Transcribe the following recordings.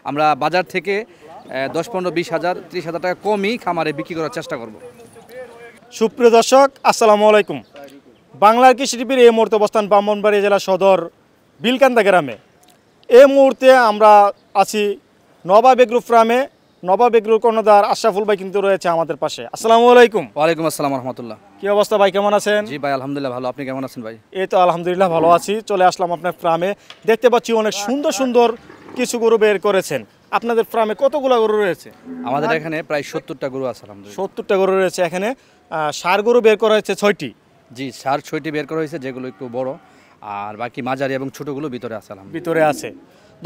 আমরা বাজার থেকে 10, 15, 20 হাজার 30 হাজার টাকা কমই খামারে বিক্রি করার চেষ্টা করব। সুপ্রিয় দর্শক, আসসালামু আলাইকুম। বাংলার কৃষি টিভির এই মুহূর্তে অবস্থান ব্রাহ্মণবাড়িয়া জেলা সদর বিলকান্দা গ্রামে। এই মুহূর্তে আমরা আছি নবাব এগ্রো ফার্মে। নবাব এগ্রোর কর্ণধার আশরাফুল ভাই কিন্তু রয়েছে আমাদের পাশে। আসসালামু আলাইকুম। ওয়ালাইকুম আসসালাম রহমতুল্লাহ। কি অবস্থা ভাই, কেমন আছেন? জি ভাই, আলহামদুলিল্লাহ ভালো। আপনি কেমন আছেন ভাই? এই তো আলহামদুলিল্লাহ ভালো আছি। চলে আসলাম আপনার ফার্মে। দেখতে পাচ্ছি অনেক সুন্দর সুন্দর কিছু গরু বের করেছেন। আপনাদের ফার্মে কতগুলো গরু রয়েছে? আমাদের এখানে প্রায় 70টা গরু আছে আলহামদুলিল্লাহ। 70টা গরু রয়েছে এখানে। ষাঁড় গরু বের করা হয়েছে 6টি। জি, 6টি বের করা হয়েছে, যেগুলো একটু বড়, আর বাকি মাঝারি এবং ছোটগুলো ভিতরে আছে আলহামদুলিল্লাহ। ভিতরে আছে।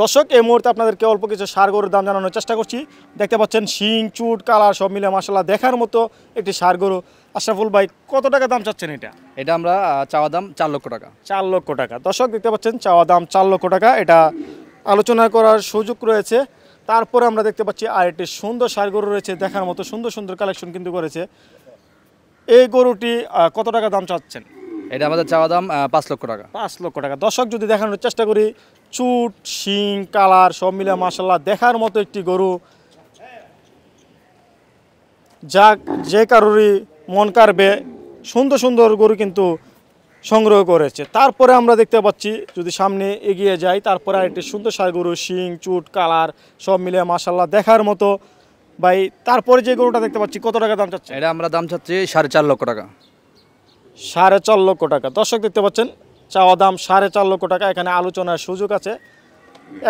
দর্শক, এই মুহূর্তে আপনাদেরকে অল্প কিছু ষাঁড় গরুর দাম জানানোর চেষ্টা করছি। দেখতে পাচ্ছেন শিং, চুট, কালার সব মিলে মাশাআল্লাহ দেখার মতো একটি ষাঁড় গরু। আশরাফুল ভাই, কত টাকা দাম চাচ্ছেন এটা? এটা আমরা চাওয়া দাম 4 লক্ষ টাকা। 4 লক্ষ টাকা। দর্শক দেখতে পাচ্ছেন চাওয়া দাম 4 লক্ষ টাকা। এটা আলোচনা করার সুযোগ রয়েছে। তারপরে আমরা দেখতে পাচ্ছি আর একটি সুন্দর ষাঁড় গরু রয়েছে, দেখার মতো সুন্দর সুন্দর কালেকশন কিন্তু করেছে। এই গরুটি কত টাকা দাম চাচ্ছেন? এটা আমাদের চাওয়া দাম 5 লক্ষ টাকা। 5 লক্ষ টাকা। দর্শক, যদি দেখানোর চেষ্টা করি, চুট, শিং, কালার সব মিলে মাশাআল্লাহ দেখার মতো একটি গরু, যা যে কারোরই মন কাড়বে। সুন্দর সুন্দর গরু কিন্তু সংগ্রহ করেছে। তারপরে আমরা দেখতে পাচ্ছি, যদি সামনে এগিয়ে যাই, তারপরে আরেকটি সুন্দর ষাঁড় গরু, শিং, চুট, কালার সব মিলে মাশাআল্লাহ দেখার মতো। ভাই, তারপরে যে গরুটা দেখতে পাচ্ছি, কত টাকা দাম চাচ্ছে? এটা আমরা দাম চাচ্ছি 4.5 লক্ষ টাকা। 4.5 লক্ষ টাকা। দর্শক দেখতে পাচ্ছেন চাওয়া দাম 4.5 লক্ষ টাকা। এখানে আলোচনার সুযোগ আছে।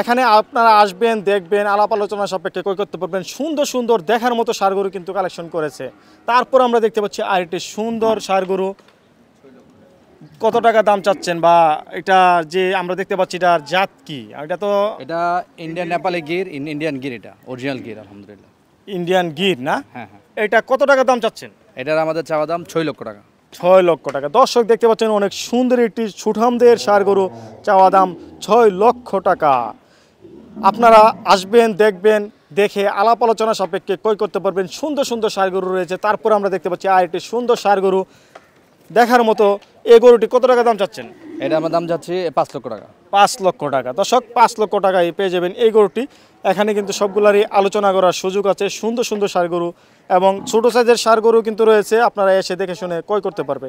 এখানে আপনারা আসবেন, দেখবেন, আলাপ আলোচনা সাপেক্ষে ক্রয় করতে পারবেন। সুন্দর সুন্দর দেখার মতো ষাঁড় গরু কিন্তু কালেকশন করেছে। তারপর আমরা দেখতে পাচ্ছি আরেকটি সুন্দর ষাঁড় গরু। কত টাকা দাম চাচ্ছেন? বা এটা যে আমরা দেখতে পাচ্ছি, এটার জাত কি? এটা তো এটা ইন্ডিয়ান নেপালি গির, ইন্ডিয়ান গির, এটা অরিজিনাল গির আলহামদুলিল্লাহ। ইন্ডিয়ান গির না? হ্যাঁ হ্যাঁ। এটা কত টাকা দাম চাচ্ছেন? এটার আমাদের চাওয়া দাম 6 লক্ষ টাকা। 6 লক্ষ টাকা। দর্শক দেখতে পাচ্ছেন অনেক সুন্দর একটি সুঠামদের ষাঁড় গরু, চাওয়া দাম 6 লক্ষ টাকা। আপনারা আসবেন, দেখবেন, দেখে আলাপ আলোচনা সাপেক্ষে ক্রয় করতে পারবেন। সুন্দর সুন্দর ষাঁড় গরু রয়েছে। তারপর আমরা দেখতে পাচ্ছি আর একটি সুন্দর ষাঁড় গরু দেখার মতো। এই গরুটি কত টাকা দাম চাচ্ছেন? এটা আমার দাম যাচ্ছে 5 লক্ষ টাকা। 5 লক্ষ টাকা। দর্শক, 5 লক্ষ টাকায় পেয়ে যাবেন এই গরুটি। এখানে কিন্তু সবগুলারই আলোচনা করার সুযোগ আছে। সুন্দর সুন্দর ষাঁড় গরু এবং ছোটো সাইজের ষাঁড় গরু কিন্তু রয়েছে, আপনারা এসে দেখে শুনে ক্রয় করতে পারবে।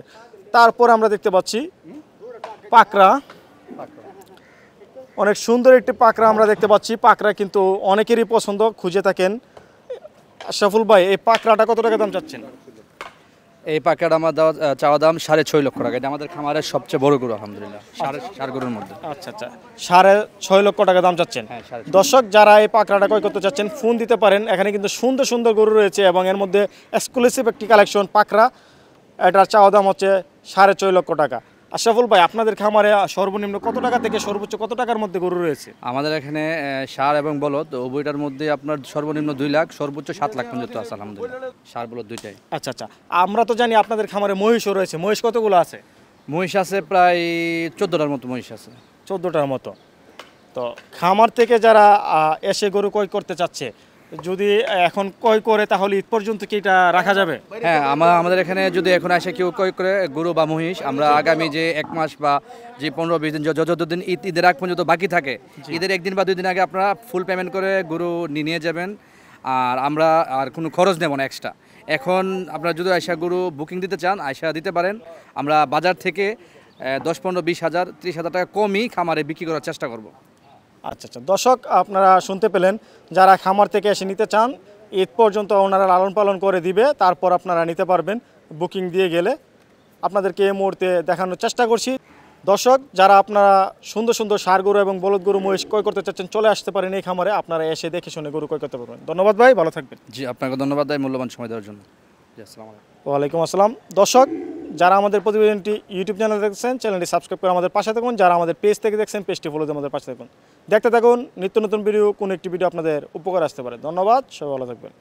তারপর আমরা দেখতে পাচ্ছি পাকড়া। অনেক সুন্দর একটি পাকড়া আমরা দেখতে পাচ্ছি। পাকড়া কিন্তু অনেকেরই পছন্দ, খুঁজে থাকেন। আশরাফুল ভাই, এই পাকড়াটা কত টাকা দাম চাচ্ছেন? এই পাকাটা আমার চাওয়া দাম 6.5 লক্ষ টাকা। এটা আমাদের খামারের সবচেয়ে বড় গরু আলহামদুলিল্লাহ, ষাঁড় গরুর মধ্যে। আচ্ছা আচ্ছা, 6.5 লক্ষ টাকা দাম চাচ্ছেন। হ্যাঁ, 6.5। দর্শক, যারা এই পাকড়াটা ক্রয় করতে চাচ্ছেন, ফোন দিতে পারেন। এখানে কিন্তু সুন্দর সুন্দর গরু রয়েছে এবং এর মধ্যে এক্সক্লুসিভ একটি কালেকশন পাকড়া। এটার চাওয়া দাম হচ্ছে 6.5 লক্ষ টাকা। আশরাফুল ভাই, আপনাদের খামারে সর্বনিম্ন কত টাকা থেকে সর্বোচ্চ কত টাকার মধ্যে গরু রয়েছে? আমাদের এখানে ষাঁড় এবং বলদ উভয়টার মধ্যে আপনার সর্বনিম্ন 2 লাখ, সর্বোচ্চ 7 লাখ পর্যন্ত আছে আলহামদুলিল্লাহ, ষাঁড় বলদ দুইটাই। আচ্ছা আচ্ছা, আমরা তো জানি আপনাদের খামারে মহিষও রয়েছে। মহিষ কতগুলো আছে? মহিষ আছে প্রায় 14টার মতো মহিষ আছে। 14টার মতো। তো খামার থেকে যারা এসে গরু ক্রয় করতে চাচ্ছে, যদি এখন ক্রয় করে, তাহলে ঈদ পর্যন্ত কি এটা রাখা যাবে? হ্যাঁ, আমাদের এখানে যদি এখন এসে কেউ ক্রয় করে গরু বা মহিষ, আমরা আগামী যে 1 মাস বা যে 15-20 দিন, যতদিন ঈদের আগ পর্যন্ত বাকি থাকে, ঈদের 1 দিন বা 2 দিন আগে আপনারা ফুল পেমেন্ট করে গরু নিয়ে যাবেন। আর আমরা আর কোনো খরচ নেব না এক্সট্রা। এখন আপনারা যদি আয়সা গরু বুকিং দিতে চান, আয়সা দিতে পারেন। আমরা বাজার থেকে 10, 15, 20 হাজার 30 হাজার টাকা কমই খামারে বিক্রি করার চেষ্টা করব। আচ্ছা আচ্ছা, দর্শক আপনারা শুনতে পেলেন। যারা খামার থেকে এসে নিতে চান, ঈদ পর্যন্ত ওনারা লালন পালন করে দিবে, তারপর আপনারা নিতে পারবেন বুকিং দিয়ে গেলে। আপনাদেরকে এই মুহূর্তে দেখানোর চেষ্টা করছি। দর্শক, যারা আপনারা সুন্দর সুন্দর ষাঁড় গরু এবং বলদ গরু মহিষ ক্রয় করতে চাচ্ছেন, চলে আসতে পারেন এই খামারে। আপনারা এসে দেখে শুনে গরু ক্রয় করতে পারবেন। ধন্যবাদ ভাই, ভালো থাকবেন। জি, আপনাকে ধন্যবাদ ভাই মূল্যবান সময় দেওয়ার জন্য। জি, আসসালামু আলাইকুম। ওয়ালাইকুম আসসালাম। দর্শক, যারা আমাদের প্রতিবেদনটি ইউটিউব চ্যানেলে দেখছেন, চ্যানেলটি সাবস্ক্রাইব করে আমাদের পাশে থাকুন। যারা আমাদের পেজ থেকে দেখছেন, পেজটি ফলো দিয়ে আমাদের পাশে থাকুন। দেখতে থাকুন নিত্য নতুন ভিডিও। কোন একটি ভিডিও আপনাদের উপকার আসতে পারে। ধন্যবাদ, সবাই ভালো থাকবেন।